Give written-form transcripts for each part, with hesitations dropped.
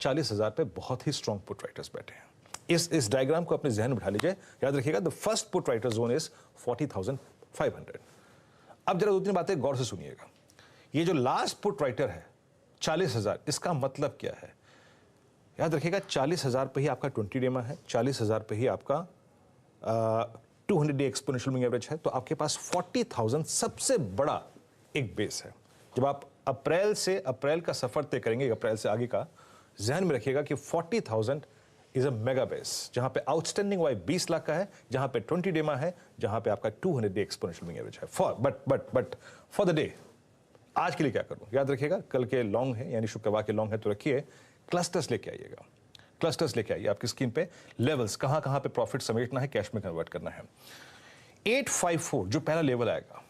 40,000 पे बहुत ही strong put writers बैठे हैं। इस डायग्राम को अपने जहन में बिठा लीजिए, याद रखिएगा the first put writer zone is 40,500। अब जरा 2-3 बातें गौर से सुनिएगा। ये जो लास्ट पुट राइटर है 40,000, इसका मतलब क्या है? याद रखिएगा 40,000 पे ही आपका 20 डेमा है, 40,000 पे ही आपका 200 डे एक्सपोनेंशियल मूविंग एवरेज है, तो आपके पास 40,000 सबसे बड़ा एक बेस है। जब आप अप्रैल का सफर तय करेंगे, अप्रैल से आगे का, ध्यान में रखिएगा कि 40,000 इज अ मेगा बेस, जहां पे आउटस्टैंडिंग वाई 20 लाख का है, जहां पे 20 डेमा है, जहां पे आपका 200 डे एक्सपोनेंशियल मूविंग एवरेज है। बट फॉर द डे, आज के लिए क्या करूं? याद रखिएगा कल के लॉन्ग है, यानी शुक्रवार के लॉन्ग है, तो रखिए क्लस्टर्स लेके आइएगा। क्लस्टर्स लेके आइए आपकी स्क्रीन पे, लेवल्स कहां कहां पे प्रॉफिट समेटना है, कैश में कन्वर्ट करना है। 854 जो पहला लेवल आएगा,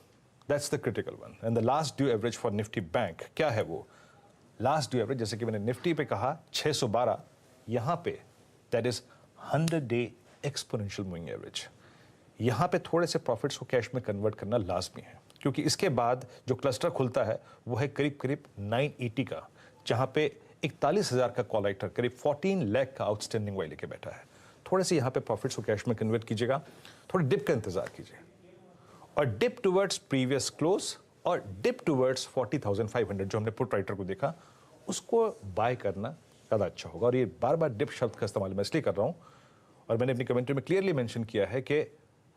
that's the critical one. And the last due average for Nifty bank, क्या है वो लास्ट ड्यू एवरेज? जैसे कि मैंने निफ्टी पे कहा 612, यहां पे that is 100 day exponential moving average. यहां पे थोड़े से प्रॉफिट्स को कैश में कन्वर्ट करना लाजमी है, क्योंकि इसके बाद जो क्लस्टर खुलता है वो है करीब करीब 980 का, जहां पे 41,000 का कॉल राइटर करीब 14 लाख का आउटस्टैंडिंग वाई लेके बैठा है। थोड़े से यहां पे प्रॉफिट्स को कैश में कन्वर्ट कीजिएगा, थोड़े डिप का इंतजार कीजिए, और डिप टुवर्ड्स प्रीवियस क्लोज और डिप टुवर्ड्स 40,500 जो हमने पुट राइटर को देखा, उसको बाय करना ज़्यादा अच्छा होगा। और ये बार बार डिप शब्द का इस्तेमाल मैं इसलिए कर रहा हूं, और मैंने अपनी कमेंट्री में क्लियरली मेंशन किया है कि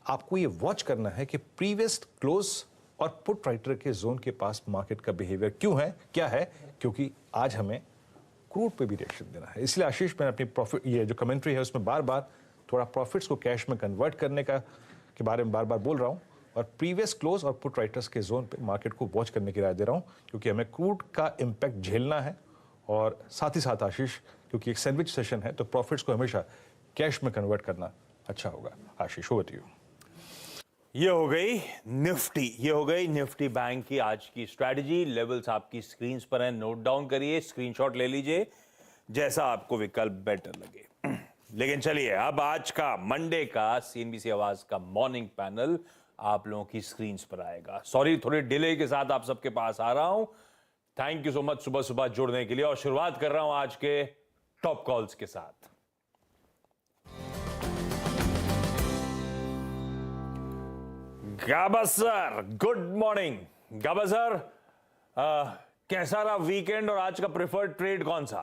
आपको ये वॉच करना है कि प्रीवियस क्लोज और पुट राइटर के जोन के पास मार्केट का बिहेवियर क्यों है, क्या है, क्योंकि आज हमें क्रूड पे भी रिएक्शन देना है। इसलिए आशीष, मैंने अपनी प्रॉफिट, ये जो कमेंट्री है उसमें बार बार थोड़ा प्रॉफिट्स को कैश में कन्वर्ट करने के बारे में बार बार बोल रहा हूं, और प्रीवियस क्लोज और पुट राइटर्स के जोन पे मार्केट को वॉच करने की राय दे रहा हूं, क्योंकि हमें क्रूड का इंपैक्ट झेलना है। और साथ ही साथ आशीष, क्योंकि एक सैंडविच सेशन है, तो प्रॉफिट्स को हमेशा कैश में कन्वर्ट करना अच्छा होगा। आशीष, ओवर टू यू। ये हो गई निफ्टी बैंक की आज की स्ट्रैटेजी। लेवल्स आपकी स्क्रीन पर हैं, नोट डाउन करिए, स्क्रीनशॉट ले लीजिए, जैसा आपको विकल्प बेटर लगे। लेकिन चलिए, अब आज का मंडे का सीएनबीसी आवाज का मॉर्निंग पैनल आप लोगों की स्क्रीन पर आएगा। सॉरी, थोड़े डिले के साथ आप सबके पास आ रहा हूं। थैंक यू सो मच सुबह सुबह जुड़ने के लिए, और शुरुआत कर रहा हूं आज के टॉप कॉल्स के साथ। गाबा सर, गुड मॉर्निंग। गाबा सर, कैसा रहा वीकेंड और आज का प्रेफर्ड ट्रेड कौन सा?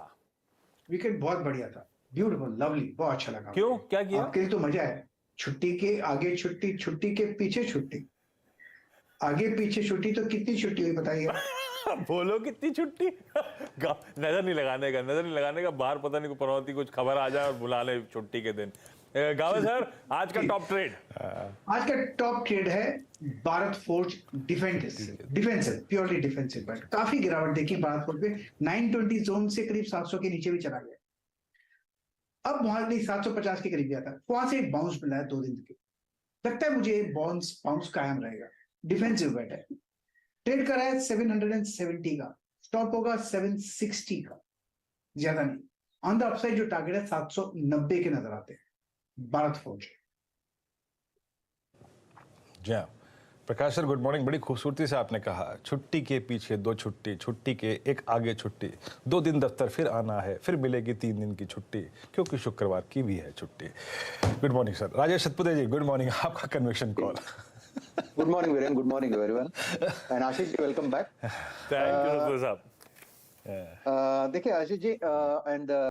वीकेंड बहुत बढ़िया था, ब्यूटीफुल, लवली, बहुत अच्छा लगा। क्यों, क्या किया? आपके लिए तो मजा है। छुट्टी के आगे छुट्टी, छुट्टी के पीछे छुट्टी, आगे पीछे छुट्टी, तो कितनी छुट्टी हुई बताइए? बोलो कितनी छुट्टी? नजर नहीं लगाने का बाहर पता नहीं कोई पनौती कुछ खबर आ जाए और बुला ले छुट्टी के दिन। गावा सर, आज का टॉप ट्रेड? आज का टॉप ट्रेड है Bharat forge defensive, purely defensive. But काफी गिरावट देखी भारत फोर्ज पे, 920 जोन से करीब 700 के नीचे भी चला गया। अब वहां नहीं, 750 के करीब गया था, वहां से एक बाउंस मिला है 2 दिन के। लगता है मुझे बाउंस कायम रहेगा। डिफेंसिव बेट है, ट्रेड कर रहा है 770 का, स्टॉप होगा 760 का, ज्यादा नहीं। ऑन द अपसाइड जो टारगेट है 790 के नजर आते हैं भारत फौज। जी हाँ प्रकाश सर, गुड मॉर्निंग। बड़ी खूबसूरती से आपने कहा, छुट्टी के पीछे 2 छुट्टी, छुट्टी के एक आगे छुट्टी, 2 दिन दफ्तर फिर आना है, फिर मिलेगी 3 दिन की छुट्टी, क्योंकि शुक्रवार की भी है छुट्टी। Good morning sir. Rajesh Satpute ji, good morning. आपका convection call. Good morning, Viren. Good morning, everyone. And Ashish, welcome back. Thank you साहब। देखिए आशीष जी, and